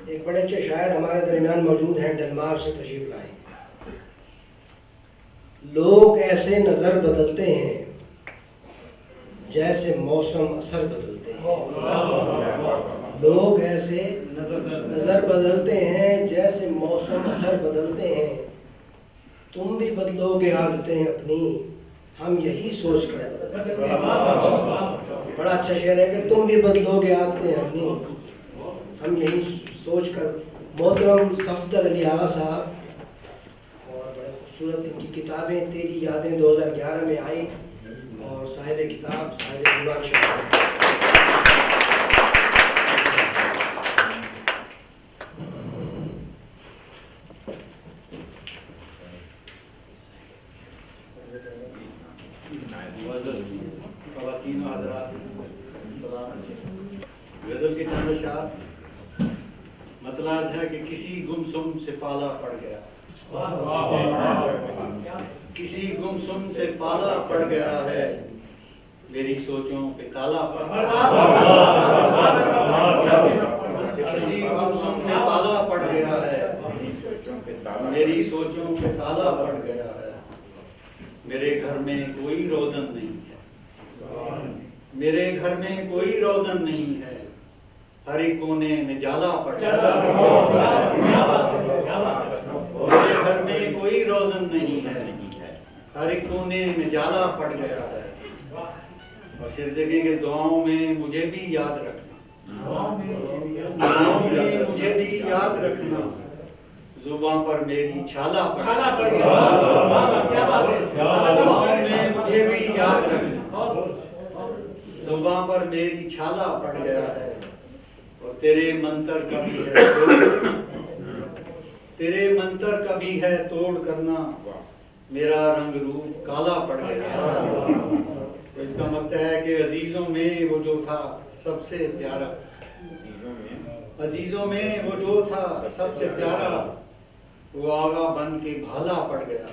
ایک بڑے اچھے شاعر ہمارے درمیان موجود ہیں، ڈنمارک سے تشریف لائے۔ لوگ ایسے نظر بدلتے ہیں جیسے موسم اثر بدلتے ہیں۔ لوگ ایسے نظر بدلتے ہیں جیسے موسم اثر بدلتے ہیں۔ تم بھی بدلو گے عادتیں اپنی، ہم یہی سوچ کر بدلتے ہیں۔ بڑا اچھا شعر ہے کہ تم بھی بدلو گے عادتیں اپنی، ہم یہی سوچ کر۔ محترم صفدر علی آغا صاحب، اور بڑے خوبصورت ان کی کتابیں تیری یادیں 2011 میں آئی، اور صاحب کتاب صاحب دیوان شاہ۔ خواتین و حضرات، غزل کے چند اشعار۔ مطلب ہے کہ کسی گمسم سے پالا پڑ گیا، کسی گمسم سے پالا پڑ گیا ہے، میری سوچوں پہ تالا پڑ گیا۔ کسی گمسم سے پالا پڑ گیا ہے، میری سوچوں پہ تالا پڑ گیا ہے۔ میرے گھر میں کوئی روزن نہیں ہے، میرے گھر میں کوئی روزن نہیں ہے، ہر ایک کونے میں جالا پڑ گیا ہے۔ میرے گھر میں کوئی روزن نہیں ہے، ہر ایک کونے میں جالا پڑ گیا ہے۔ اور صرف دیکھیں کہ دعاؤں میں مجھے بھی یاد رکھنا، دعاؤں میں مجھے بھی یاد رکھنا، زباں پر میری چھالا پڑ گیا۔ دعاؤں میں مجھے بھی یاد رکھنا، زباں پر میری چھالا پڑ گیا ہے۔ اور تیرے منتر کا بھی ہے توڑ، تیرے منتر کا بھی ہے توڑ کرنا، میرا رنگ روپ کالا پڑ گیا۔ تو اس کا مطلب ہے کہ عزیزوں میں وہ جو تھا سب سے پیارا، عزیزوں میں وہ جو تھا سب سے پیارا، وہ آگا بن کے بھالا پڑ گیا۔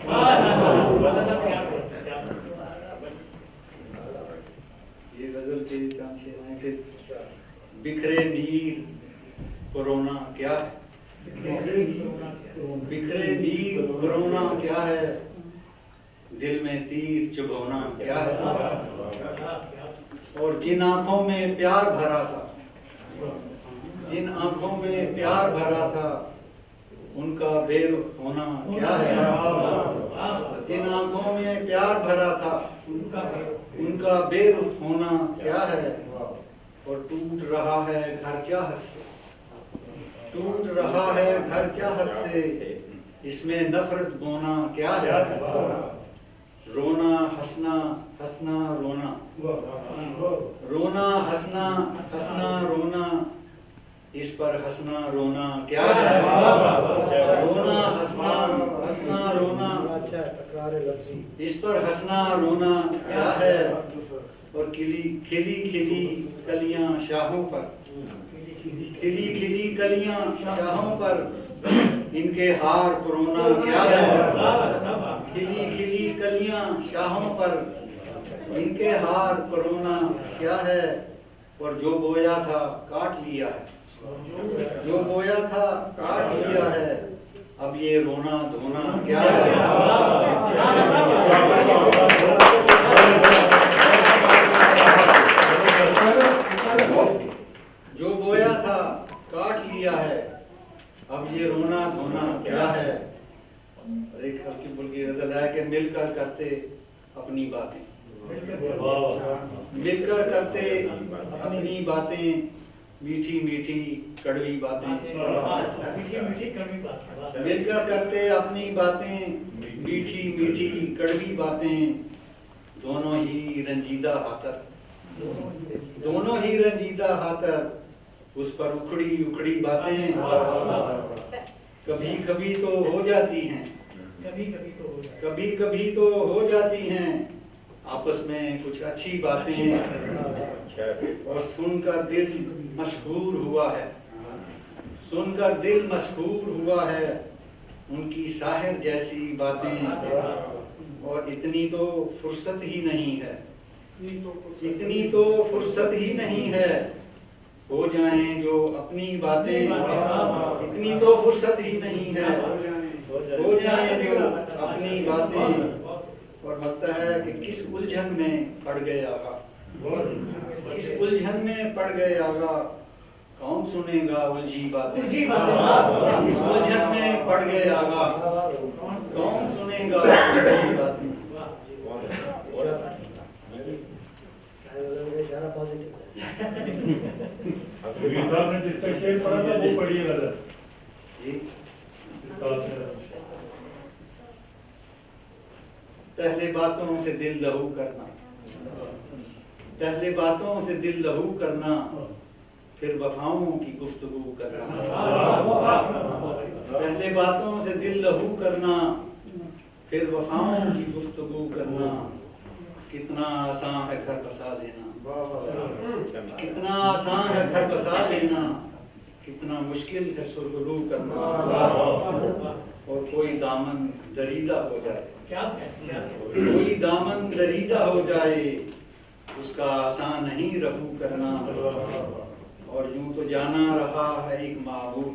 یہ غزل کے چند شعر ہیں۔ پھر بکھرے نیر کورونا کیا ہے، بکھرے نیر کورونا کیا ہے، دل میں تیر چبھونا کیا ہے۔ اور جن آنکھوں میں پیار بھرا تھا، جن آنکھوں میں پیار بھرا تھا، ان کا بے رخ ہونا کیا ہے۔ جن آنکھوں میں پیار بھرا تھا، ان کا بے رخ ہونا کیا ہے۔ اور ٹوٹ رہا ہے گھر چاہت سے، ٹوٹ رہا ہے گھر چاہت سے، اس میں نفرت بونا کیا ہے۔ رونا ہنسنا ہنسنا رونا، رونا ہنسنا ہنسنا رونا، اس پر ہنسنا رونا کیا ہے۔ رونا ہنسنا ہنسنا رونا، اس پر ہنسنا رونا کیا ہے۔ اور کھلی کھلی کھلی کلیاں شاہوں پر، کھلی کھلی کلیاں شاہوں پر، ان کے ہار پرونا کیا ہے۔ کھلی کھلی کلیاں شاہوں پر، ان کے ہار پرونا کیا ہے۔ اور جو بویا تھا کاٹ لیا ہے، جو بویا تھا کاٹ لیا ہے، اب یہ رونا دھونا کیا ہے۔ جو بویا تھا کاٹ لیا ہے، اب یہ رونا دھونا کیا ہے۔ اور ایک ہلکی پھلکی غزل ہے کہ مل کر کرتے اپنی باتیں، مل کر کرتے اپنی باتیں، میٹھی میٹھی کڑوی باتیں، مل کر کرتے اپنی باتیں، میٹھی میٹھی کڑوی باتیں، دونوں ہی رنجیدہ خاطر، دونوں ہی رنجیدہ خاطر، اس پر اکھڑی اکھڑی باتیں، کبھی کبھی تو ہو جاتی ہیں، کبھی کبھی تو ہو جاتی ہیں، آپس میں کچھ اچھی باتیں، اور سن کر دل مشہور ہوا ہے، سن کر دل مشہور ہوا ہے، ان کی ساحر جیسی باتیں، اور اتنی تو فرصت ہی نہیں ہے، اتنی تو فرصت ہی نہیں ہے، ہو جائیں جو اپنی باتیں، اتنی تو فرصت ہی نہیں ہے، ہو جائیں جو اپنی باتیں، اور لگتا ہے کہ کس الجھن میں پڑ گئے آقا، کس الجھن میں پڑ گئے آقا، کون سنے گا الجھی باتیں، کس الجھن میں پڑ گئے آقا، کون سنے گا الجھی باتیں۔ زیادہ پازیٹیو وکیل صاحب نے جس کا شعر پڑھا تھا وہ پڑھیے گا جی، سر۔ پہلے باتوں سے دل لہو کرنا، پہلے باتوں سے دل لہو کرنا، پھر وفاؤں کی گفتگو کرنا، پہلے باتوں سے دل لہو کرنا، پھر وفاؤں کی گفتگو کرنا، کتنا آسان ہے گھر بسا لینا، کتنا آسان ہے گھر بسا لینا، کتنا مشکل ہے سرغلو کرنا، اور کوئی دامن دریدہ ہو جائے، کوئی دامن دریدہ ہو جائے، اس کا آسان نہیں رفو کرنا، اور یوں تو جانا رہا ہے ایک معمول،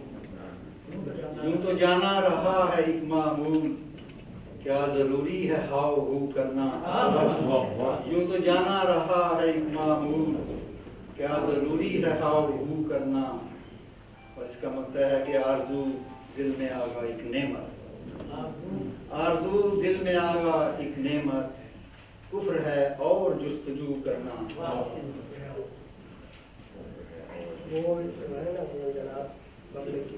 یوں تو جانا رہا ہے ایک معمول، کیا ضروری ہے ہاؤ ہو کرنا، یوں تو جانا رہا ہے ایک معمول، کیا ضروری ہے ہاؤ ہو کرنا، اور اس کا مطلب ہے کہ آرزو دل میں آگا ایک نعمت، آرزو دل میں آگا ایک نعمت، کفر ہے اور جستجو کرنا۔ وہ جناب پبلک کی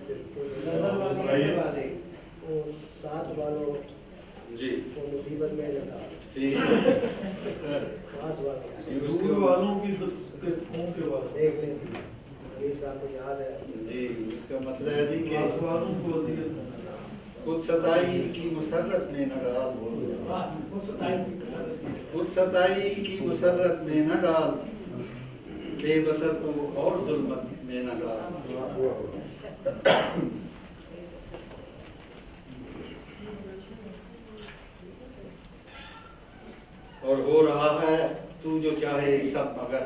وہ ساتھ والوں جی کو مصیبت میں لگا، جی، پاس والوں دور والوں کی قوم کے بعد دیکھ لیں امیر صاحب کو یاد ہے، جی، اس کا مطلب ہے جی کہ پاس والوں کو اذیت نہ خود ستائی کی مسرت میں نہ ڈال، خود ستائی کی مسرت میں نہ ڈال، بے بسر کو اور ظلمت میں نہ ڈال۔ اور ہو رہا ہے تو جو چاہے سب مگر،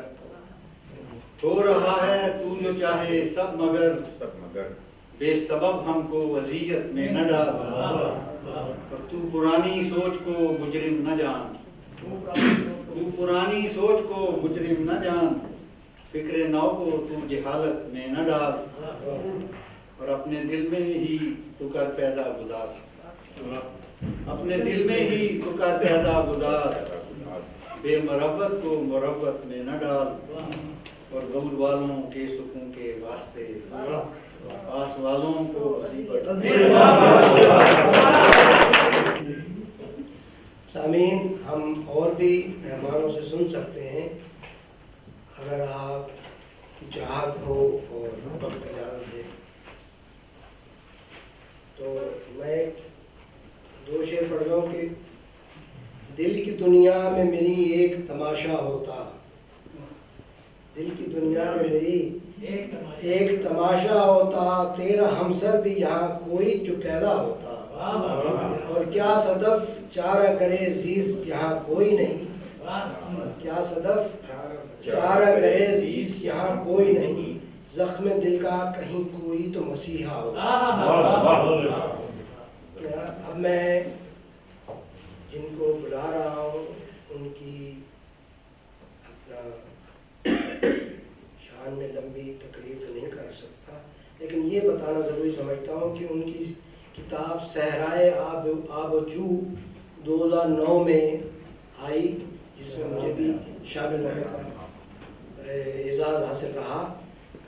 ہو رہا ہے تو جو چاہے سب مگر، بے سبب ہم کو اذیت میں نہ ڈال، اور تو پرانی سوچ کو مجرم نہ جان، تو پرانی سوچ کو مجرم نہ جان، فکر نو کو تو جہالت میں نہ ڈال، اور اپنے دل میں ہی تو کر پیدا گداس، اپنے دل میں ہی تو کر پیدا گداس، بے مربت کو مربت میں نہ ڈال، اور غور والوں کے سکون کے واسطے پاس والوں کو مصیبت۔ سامعین، ہم اور بھی مہمانوں سے سن سکتے ہیں اگر آپ کی چاہت ہو اور وقت اجازت دے تو میں 2 شعر پڑھ رہا ہوں کہ دل کی دنیا میں میری ایک تماشا ہوتا، دل کی دنیا میں میری ایک تماشا ہوتا، تیرا ہمسر بھی یہاں کوئی چکیلا ہوتا، اور کیا صدف چارہ کرے زیز یہاں کوئی نہیں، کیا صدف چارہ کرے زیز یہاں کوئی نہیں، زخم دل کا کہیں کوئی تو مسیحا ہوتا۔ اب میں جن کو بلا رہا ہوں ان کی اپنا شان میں لمبی تقریر تو نہیں کر سکتا، لیکن یہ بتانا ضروری سمجھتا ہوں کہ ان کی کتاب صحرائے آب و جو 2009 میں آئی، جس میں مجھے بھی شامل ہونے کا اعزاز حاصل رہا،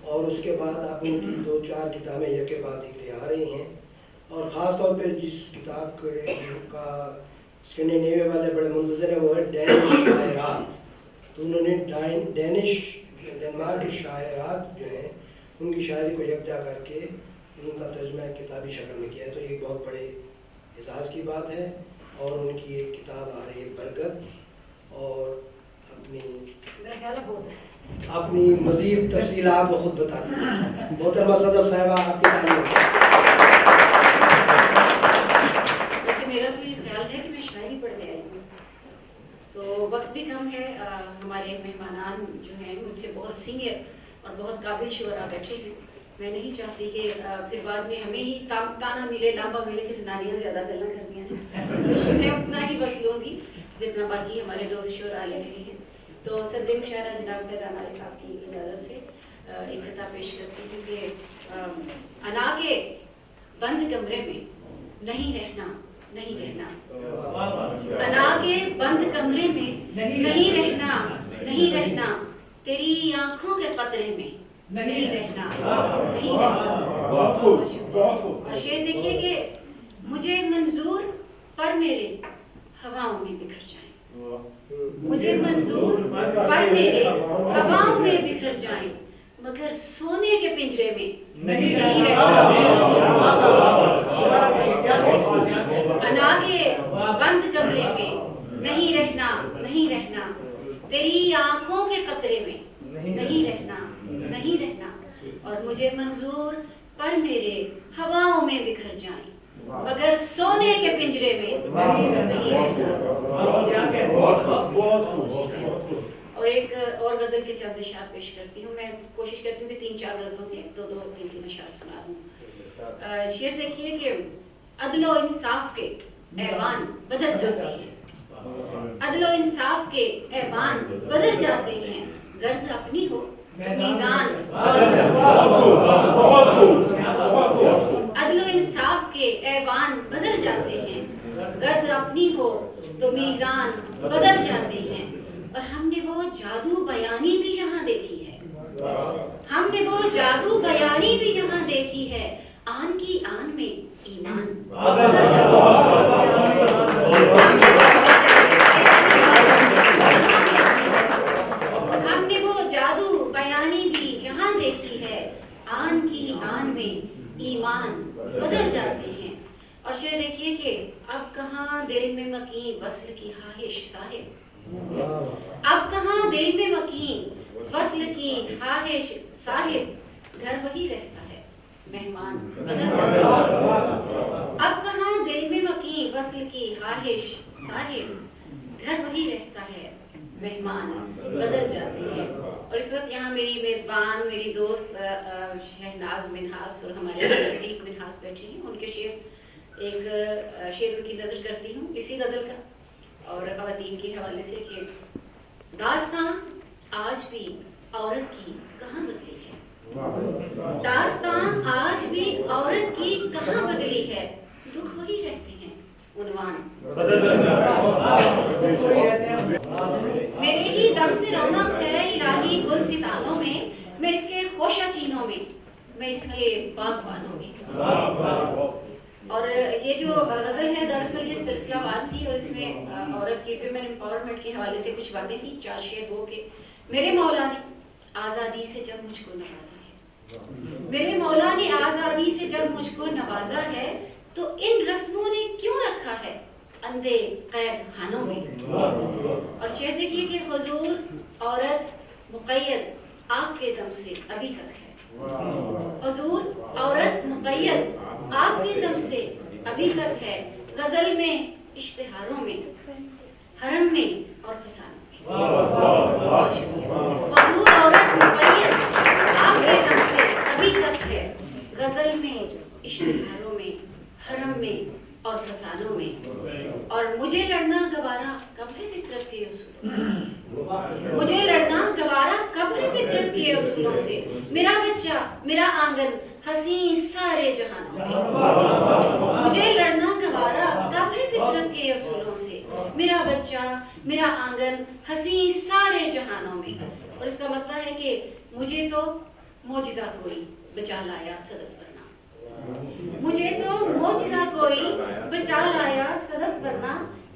اور اس کے بعد اب ان کی 2-4 کتابیں یک کے بعد ایک آ رہی ہیں، اور خاص طور پہ جس کتاب کا اسکینڈینیویا والے بڑے منتظر ہیں وہ ہے ڈینش شاعرات، تو انہوں نے ڈنمارک کی شاعرات جو ہیں ان کی شاعری کو یکجا کر کے ان کا ترجمہ کتابی شکل میں کیا ہے، تو ایک بہت بڑے اعزاز کی بات ہے، اور ان کی ایک کتاب آ رہی ہے برکت، اور اپنی مزید تفصیلات وہ خود بتاتے ہیں۔ محترمہ صدف صاحبہ آپ کی تعلیم۔ ویسے میرا تو یہ خیال ہے کہ میں شاعری پڑھنے آئی ہوں، تو وقت بھی کم ہے، ہمارے مہمانان جو ہیں مجھ سے بہت سینئر اور بہت قابل شعراء بیٹھے ہیں. میں نہیں چاہتی کہ پھر بعد میں ہمیں ہی تانا ملے لامبا ملے کہ زنانیاں زیادہ گلاں کر دیا ہیں. میں اتنا ہی وقت لوں گی جتنا باقی ہمارے دوست شعراء لے رہے ہیں. تو صدر مشاعرہ جناب پیدا مالک صاحب کی اجازت سے ایک خطاب پیش کرتی ہوں کہ انا کے بند کمرے میں نہیں رہنا نہیں رہنا. انا کے بند کمرے میں نہیں رہنا نہیں رہنا. تیری آنکھوں کے قطرے میں نہیں رہنا نہیں رہنا. بہت شکریہ. اور شعر دیکھیے کہ مجھے منظور پر میرے ہواؤں میں بکھر جائیں. مجھے منظور پر میرے ہواؤں میں بکھر جائیں مگر سونے کے پنجرے میں نہیں رہنا. انا کے بند کمرے میں نہیں رہنا نہیں رہنا. تیری آنکھوں کے قطرے میں نہیں رہنا نہیں رہنا. اور مجھے منظور پر میرے ہواؤں میں بکھر جائیں مگر سونے کے پنجرے میں نہیں رہنا. اور ایک اور غزل کے چند اشعار پیش کرتی ہوں. میں کوشش کرتی ہوں کہ 3-4 غزلوں سے 2-3 اشعار سنا دوں. شعر دیکھیے کہ عدل و انصاف کے ایوان بدل جاتے ہیں. عدل و انصاف کے ایوان بدل جاتے ہیں. غرض اپنی ہو تو میزان بدل جاتے ہیں. عدل و انصاف کے ایوان بدل جاتے ہیں. غرض اپنی ہو تو میزان بدل جاتے ہیں. اور ہم نے وہ جادو بیانی بھی یہاں دیکھی ہے. ہم نے وہ جادو بیانی بھی یہاں دیکھی ہے. آن کی آن میں ایمان بدل جاتا ہے. ہم نے وہ جادو بیانی بھی یہاں دیکھی ہے. آن کی آن میں ایمان بدل جاتے ہیں. اور شعر دیکھیے کہ اب کہاں دل میں مکین وصل کی خواہش صاحب. اب کہاں دل میں مکین وصل کی خواہش صاحب. گھر وہی رہتا ہے مہمان بدل جاتا ہے. اب کہاں دل میں مکین وصل کی خواہش صاحب. گھر وہی رہتا ہے مہمان بدل جاتے ہیں. اور اس وقت یہاں میری میزبان میری دوست شہناز منہاس اور ہمارے رفیق منہاس بیٹھے ہیں. ان کے ایک شعر ان کی نظر کرتی ہوں اسی غزل کا اور خواتین کے حوالے سے کہ داستان آج بھی عورت کی کہاں بدلی ہے. داستان آج بھی عورت کی کہاں بدلی ہے. دکھ وہی رہتے ہیں عنوان میرے ہی دم سے رونق ہے الہی گل ستانوں میں. میں اس کے خوشہ چینوں میں میں اس کے باغبانوں میں. اور یہ جو غزل ہے دراصل یہ سلسلہ وار تھی اور اس میں عورت کی ویمن امپاورمنٹ کے حوالے سے کچھ باتیں تھیں. 4 شعر وہ کہ میرے مولا نے آزادی سے جب مجھ کو نوازا ہے. میرے مولا نے آزادی سے جب مجھ کو نوازا ہے تو ان رسموں نے کیوں رکھا ہے اندھے قید خانوں میں. اور شعر دیکھیے کہ حضور عورت مقید آپ کے دم سے ابھی تک ہے. حضور عورت مقید آپ کے دم سے ابھی تک ہے. غزل میں اشتہاروں میں حرم میں اور فسانوں میں. حضور عورت مقید آپ کے دم سے ابھی تک ہے. غزل میں اشتہاروں میں حرم میں اور فسانوں میں. اور مجھے لڑنا گوارا کب ہے فطرت کے اصولوں سے. مجھے لڑنا گوارا کب ہے فطرت کے اصولوں سے. میرا بچہ میرا آنگن حسین سارے جہانوں میں. مجھے لڑنا گوارا کب ہے فطرت کے اصولوں سے. میرا بچہ میرا آنگن حسین سارے جہانوں میں. اور اس کا مطلب ہے کہ مجھے تو معجزہ کوئی بچا لایا صدف ورنہ. مجھے تو معجزہ کوئی بچا لایا صدف ورنہ.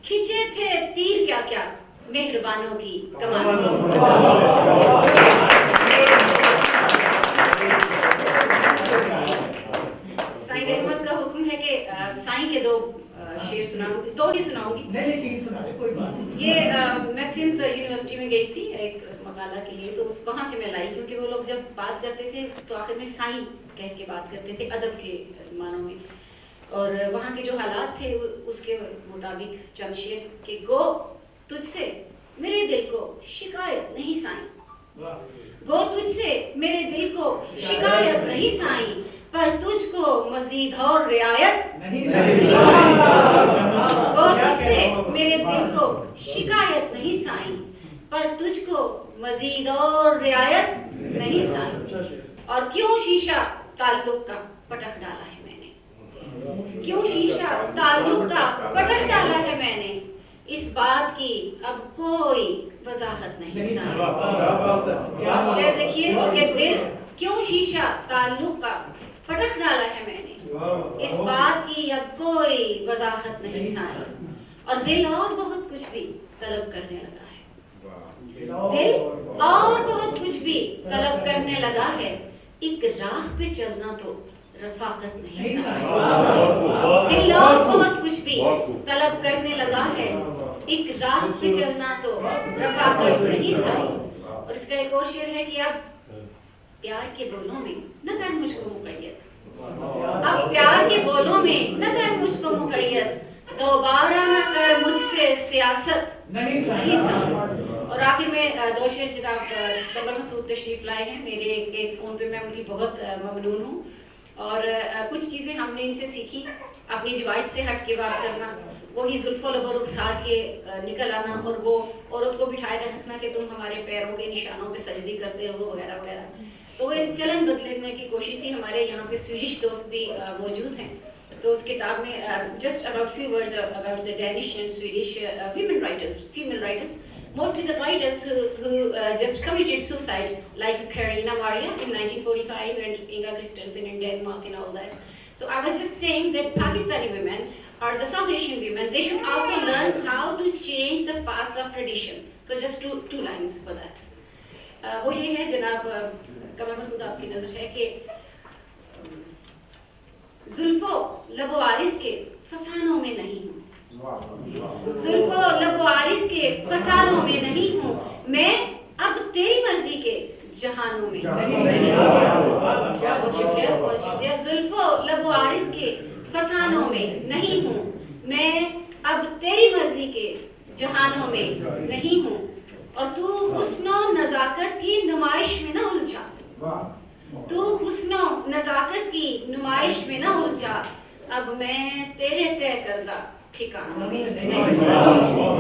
کھنچے تھے تیر کیا کیا مہربانوں کی کمانوں. سائیں احمد کا حکم ہے کہ سائیں کے 2 شعر سناؤں گی. 2 ہی سناؤں گی. یہ میں سندھ یونیورسٹی میں گئی تھی ایک مقالہ کے لیے تو وہاں سے میں لائی کیونکہ وہ لوگ جب بات کرتے تھے تو آخر میں سائیں کہہ کے بات کرتے تھے ادب کے معنوں میں. اور وہاں کے جو حالات تھے اس کے مطابق چند شعر کہ گو تجھ سے میرے دل کو شکایت نہیں سائیں. گو تجھ سے میرے دل کو شکایت نہیں سائیں، پر تجھ کو مزید اور رعایت نہیں سائیں۔ گو تجھ سے میرے دل کو شکایت نہیں سائیں، پر تجھ کو مزید اور رعایت نہیں سائیں۔ اور کیوں شیشہ تعلق کا پٹخ ڈالا ہے میں نے، کیوں شیشہ تعلق کا پٹخ ڈالا ہے میں نے، اس بات کی اب کوئی وضاحت نہیں سائیں۔ شعر دیکھیے کہ دل کیوں شیشہ تعلق کا پٹخ ڈالا ہے میں نے، اس بات کی اب کوئی وضاحت نہیں سائیں۔ اور دل اور بہت کچھ بھی طلب کرنے لگا ہے، دل اور بہت کچھ بھی طلب کرنے لگا ہے، ایک راہ پہ چلنا تو رفاقت نہیں سائیں۔ دل اور بہت کچھ بھی طلب کرنے لگا ہے، ایک راہ پہ چلنا تو رفاقت نہیں سائیں۔ اور اس کا ایک اور شعر ہے کہ اب پیار کے بولوں میں نہ کر مجھ کو مقید، اب پیار کے بولوں میں نہ کر مجھ کو مقید، دوبارہ نہ کر مجھ سے سیاست نہیں سائیں۔ اور آخر میں دو شعر جناب قمر مسعود تشریف لائے ہیں، میرے ایک فون پہ میں ان کی بہت ممنون ہوں، اور کچھ چیزیں ہم نے ان سے سیکھی، اپنی روایت سے ہٹ کے بات کرنا، وہی زلف و لب و رخسار کے نکل آنا، اور وہ عورت کو بٹھائے رکھنا کہ تم ہمارے پیروں کے نشانوں پہ سجدی کرتے رہو وغیرہ وغیرہ۔ تو وہ ایک چلن بدلنے کی کوشش تھی۔ ہمارے یہاں پہ سویڈش دوست بھی موجود ہیں، تو اس کتاب میں just about few words about the Danish and Swedish women writers, female writers, mostly the writers who just committed suicide, like Carina Maria in 1945 and Inga Kristensen in Denmark and all that. So I was just saying that Pakistani women or the South Asian women, they should also learn how to change the paths of tradition. So just two lines for that. وہ یہ ہے جناب قمر مسعود آپ کی نظر ہے کہ زلف و لب و عارض کے فسانوں میں نہیں ہوں، زلف و لب و عارض کے فسانوں میں نہیں ہوں، میں اب تیری مرضی کے جہانوں میں نہیں ہوں۔ بہت شکریہ، بہت شکریہ۔ زلف و لب و عارض کے فسانوں میں نہیں ہوں، میں اب تیری مرضی کے جہانوں میں نہیں ہوں، اور تو حسن و نزاکت کی نمائش میں نہ الجھا، تو حسن و نزاکت کی نمائش میں نہ الجھا، اب میں تیرے طے کردہ ٹھکانوں میں نہیں ہوں۔